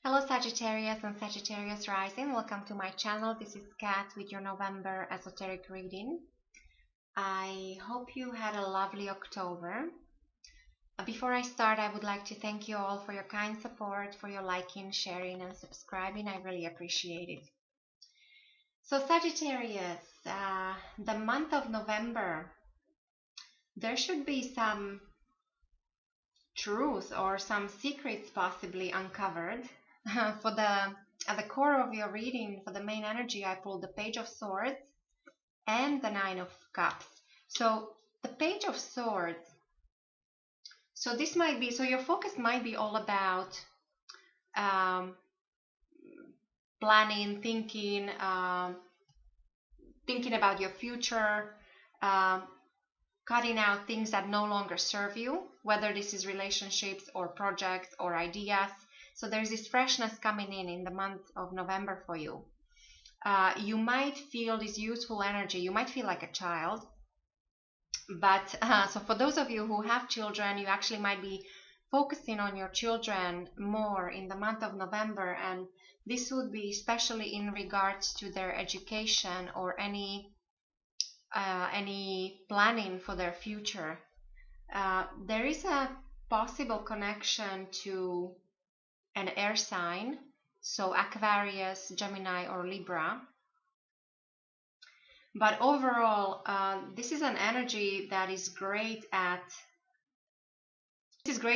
Hello Sagittarius and Sagittarius rising. Welcome to my channel. This is Kat with your November esoteric reading. I hope you had a lovely October. Before I start, I would like to thank you all for your kind support, for your liking, sharing and subscribing. I really appreciate it. So Sagittarius, the month of November, there should be some truth or some secrets possibly uncovered. At the core of your reading, for the main energy, I pulled the Page of Swords and the Nine of Cups. So the Page of Swords, so this might be, so your focus might be all about planning, thinking about your future, cutting out things that no longer serve you, whether this is relationships or projects or ideas. So there's this freshness coming in the month of November for you. You might feel this youthful energy. You might feel like a child. But so for those of you who have children, you actually might be focusing on your children more in the month of November. And this would be especially in regards to their education or any planning for their future. There is a possible connection to an air sign, so Aquarius, Gemini or Libra. But overall, this is an energy that is great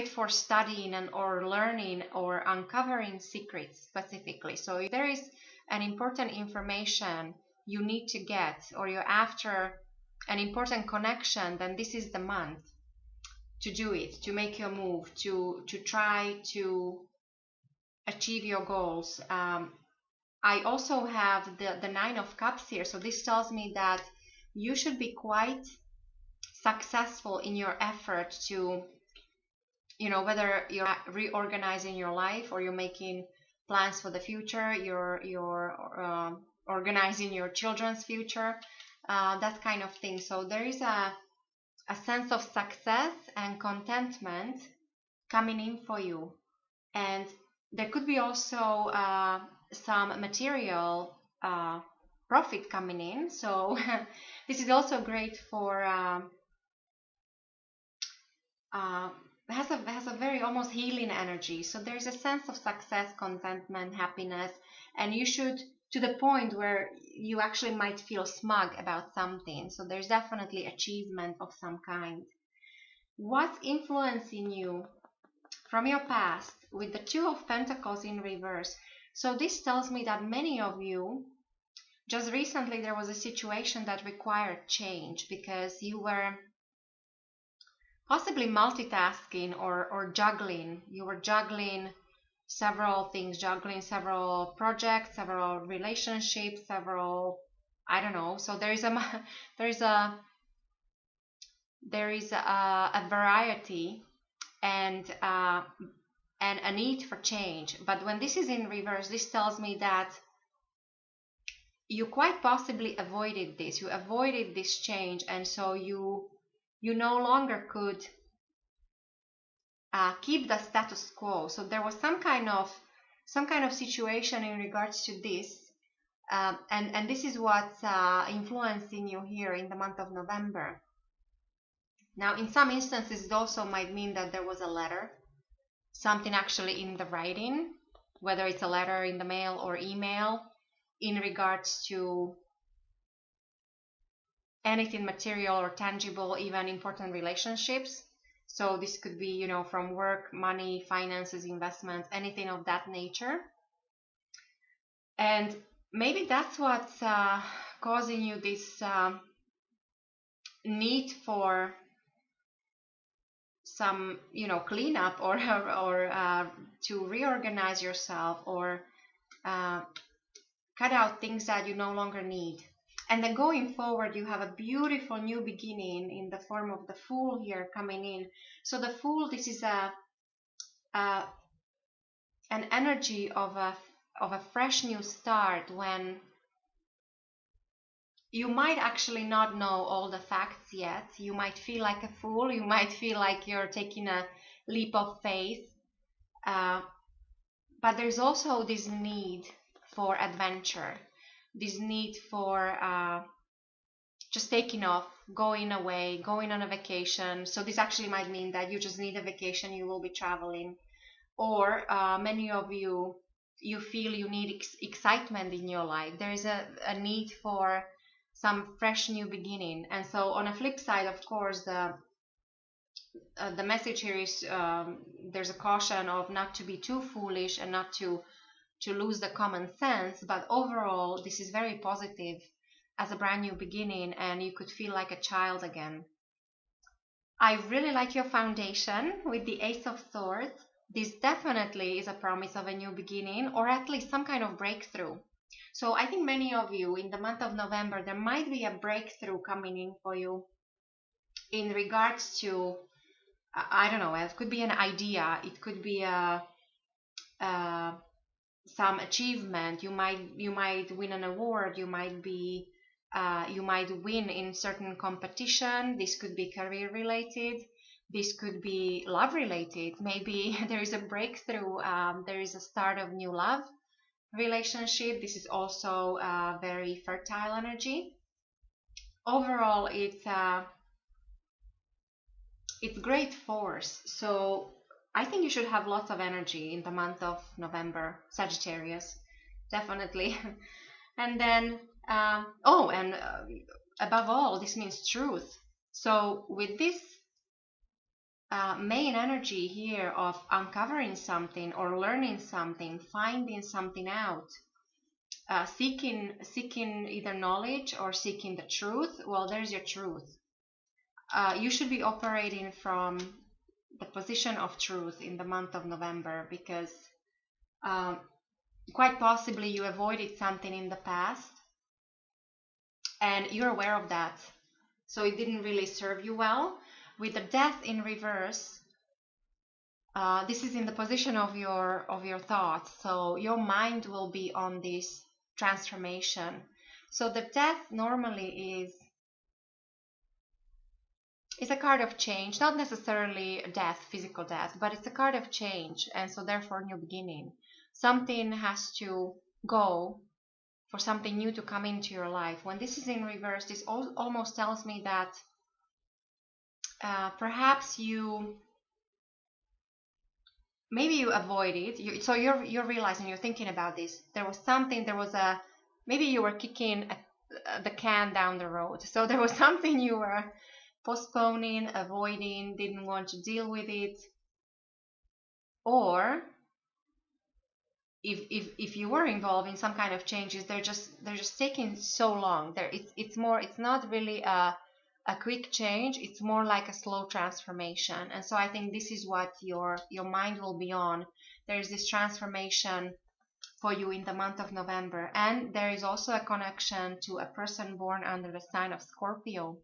for studying or learning or uncovering secrets specifically. So if there is an important information you need to get, or you're after an important connection, then this is the month to do it, to make your move, to try to achieve your goals. I also have the Nine of Cups here, so this tells me that you should be quite successful in your effort to, whether you're reorganizing your life or you're making plans for the future, you're organizing your children's future, that kind of thing. So there is a sense of success and contentment coming in for you, and there could be also some material profit coming in. So this is also great for has a very almost healing energy. So there's a sense of success, contentment, happiness, and you should, to the point where you actually might feel smug about something. So there's definitely achievement of some kind. What's influencing you from your past with the Two of Pentacles in reverse? So this tells me that many of you, just recently there was a situation that required change because you were possibly multitasking or juggling. You were juggling several things, juggling several projects, several relationships, several, I don't know. So there is a variety and a need for change. But when this is in reverse, this tells me that you quite possibly avoided this. You avoided this change, and so you no longer could keep the status quo. So there was some kind of situation in regards to this, and this is what's influencing you here in the month of November. Now, in some instances, it also might mean that there was a letter, something actually in the writing, whether it's a letter in the mail or email, in regards to anything material or tangible, even important relationships. So this could be, from work, money, finances, investments, anything of that nature. And maybe that's what's causing you this need for some, cleanup or to reorganize yourself or cut out things that you no longer need. And then going forward, you have a beautiful new beginning in the form of the Fool here coming in. So the Fool, this is an energy of a fresh new start, when you might actually not know all the facts yet. You might feel like a fool. You might feel like you're taking a leap of faith. But there's also this need for adventure, this need for just taking off, going away, going on a vacation. So this actually might mean that you just need a vacation, you will be traveling. Or many of you feel you need excitement in your life. There is a need for some fresh new beginning. And so on a flip side, of course, the message here is there's a caution of not to be too foolish and not to lose the common sense. But overall, this is very positive as a brand new beginning, and you could feel like a child again. I really like your foundation with the Ace of Swords. This definitely is a promise of a new beginning, or at least some kind of breakthrough. So I think many of you in the month of November, there might be a breakthrough coming in for you in regards to, I don't know, it could be an idea, it could be some achievement. You might win an award, you might win in certain competition. This could be career related, this could be love related. Maybe there is a breakthrough, there is a start of new love relationship. This is also very fertile energy. Overall, it's great force. So I think you should have lots of energy in the month of November, Sagittarius, definitely. And then above all, this means truth. So with this main energy here of uncovering something or learning something, finding something out, seeking either knowledge or seeking the truth, well, there's your truth. You should be operating from the position of truth in the month of November, because quite possibly you avoided something in the past and you're aware of that, so it didn't really serve you well. With the Death in reverse, this is in the position of your thoughts, so your mind will be on this transformation. So the Death normally is a card of change, not necessarily death, physical death, but it's a card of change, and so therefore new beginning. Something has to go for something new to come into your life. When this is in reverse, this almost tells me that perhaps maybe you avoid it. So you're realizing, you're thinking about this. Maybe you were kicking the can down the road. So there was something you were postponing, avoiding, didn't want to deal with it. Or if you were involved in some kind of changes, they're just taking so long. It's not really a quick change, it's more like a slow transformation. And so I think this is what your mind will be on. There is this transformation for you in the month of November, and there is also a connection to a person born under the sign of Scorpio.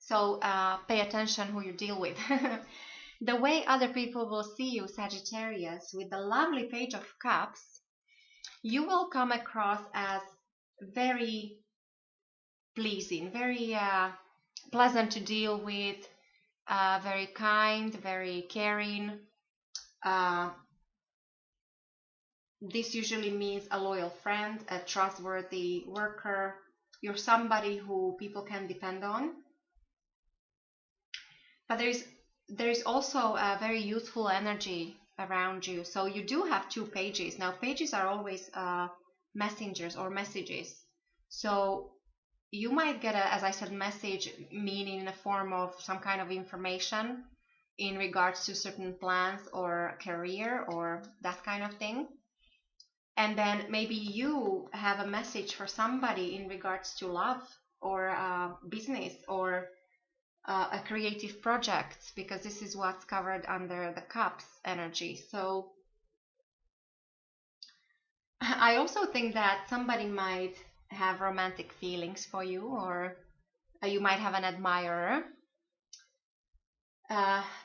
So pay attention who you deal with. The way other people will see you, Sagittarius, with the lovely Page of Cups, you will come across as very pleasing, very pleasant to deal with, very kind, very caring. This usually means a loyal friend, a trustworthy worker. You're somebody who people can depend on. But there is also a very youthful energy around you. So you do have two pages. Now, pages are always messengers or messages. So you might get as I said, message, meaning in the form of some kind of information in regards to certain plans or career or that kind of thing. And then maybe you have a message for somebody in regards to love or business or a creative project, because this is what's covered under the Cups energy. So I also think that somebody might have romantic feelings for you, or you might have an admirer.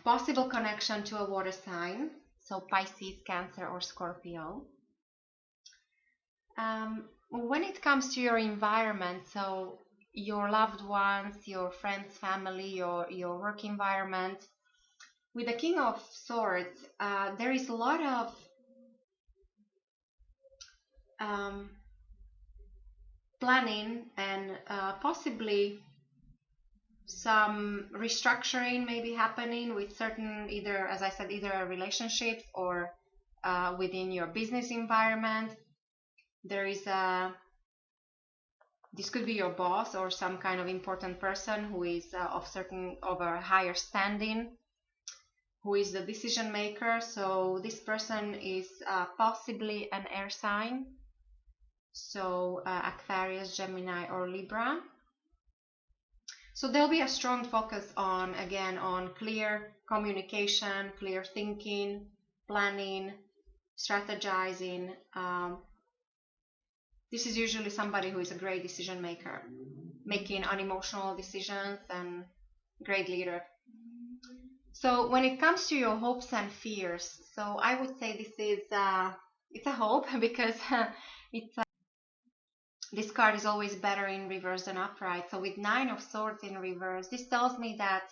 Possible connection to a water sign, so Pisces, Cancer, or Scorpio. When it comes to your environment, so your loved ones, your friends, family, your work environment, with the King of Swords, there is a lot of planning and possibly some restructuring may be happening with certain, either, as I said, either relationships or within your business environment. There is this could be your boss or some kind of important person who is of a higher standing, who is the decision maker. So this person is possibly an air sign, so Aquarius, Gemini, or Libra. So there'll be a strong focus on, again, on clear communication, clear thinking, planning, strategizing. This is usually somebody who is a great decision maker, making unemotional decisions, and great leader. So when it comes to your hopes and fears, so I would say this is it's a hope because it's this card is always better in reverse than upright. So with 9 of Swords in reverse, this tells me that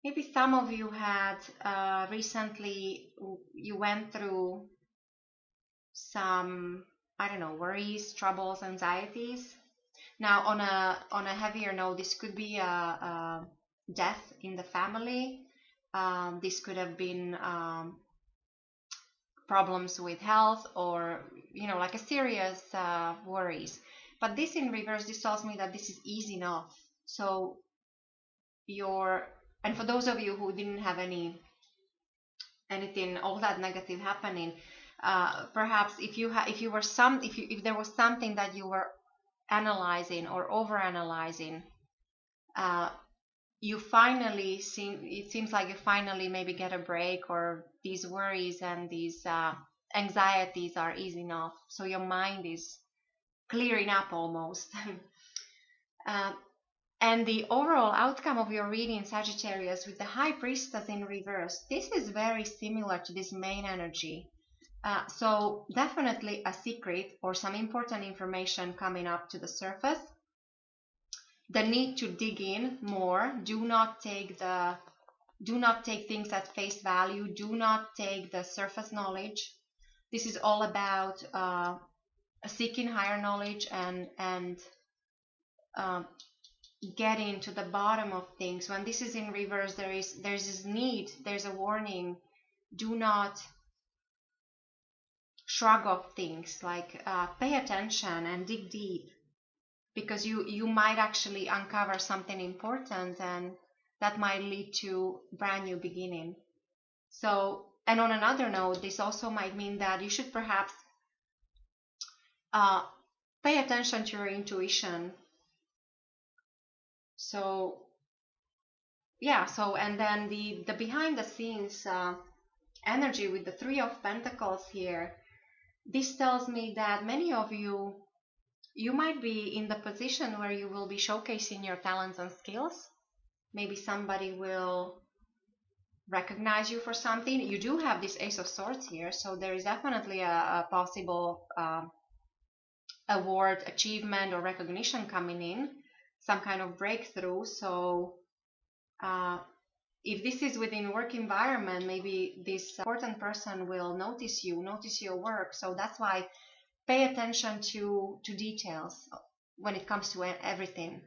maybe some of you had recently, you went through some, I don't know, worries, troubles, anxieties. Now on a heavier note, this could be a death in the family. This could have been problems with health, or like a serious worries. But this in reverse, this tells me that this is easy enough. So and for those of you who didn't have anything all that negative happening, perhaps if there was something that you were analyzing or over analyzing, it seems like you finally maybe get a break, or these worries and these anxieties are easy enough, so your mind is clearing up almost. And the overall outcome of your reading, Sagittarius, with the High Priestess in reverse, this is very similar to this main energy. So definitely a secret or some important information coming up to the surface. The need to dig in more. Do not take things at face value. Do not take the surface knowledge. This is all about seeking higher knowledge and getting to the bottom of things. When this is in reverse, there's this need, there's a warning. Do not shrug off things, like pay attention and dig deep, because you might actually uncover something important, and that might lead to brand new beginning. So, and on another note, this also might mean that you should perhaps pay attention to your intuition. So yeah, and then the behind the scenes energy with the 3 of Pentacles here, this tells me that many of you might be in the position where you will be showcasing your talents and skills. Maybe somebody will recognize you for something. You do have this Ace of Swords here, so there is definitely a possible award, achievement, or recognition coming in, some kind of breakthrough. So if this is within work environment, maybe this important person will notice your work. So that's why pay attention to details when it comes to everything,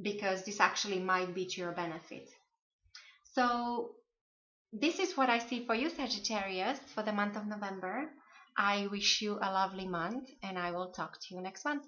because this actually might be to your benefit. So this is what I see for you, Sagittarius, for the month of November. I wish you a lovely month, and I will talk to you next month.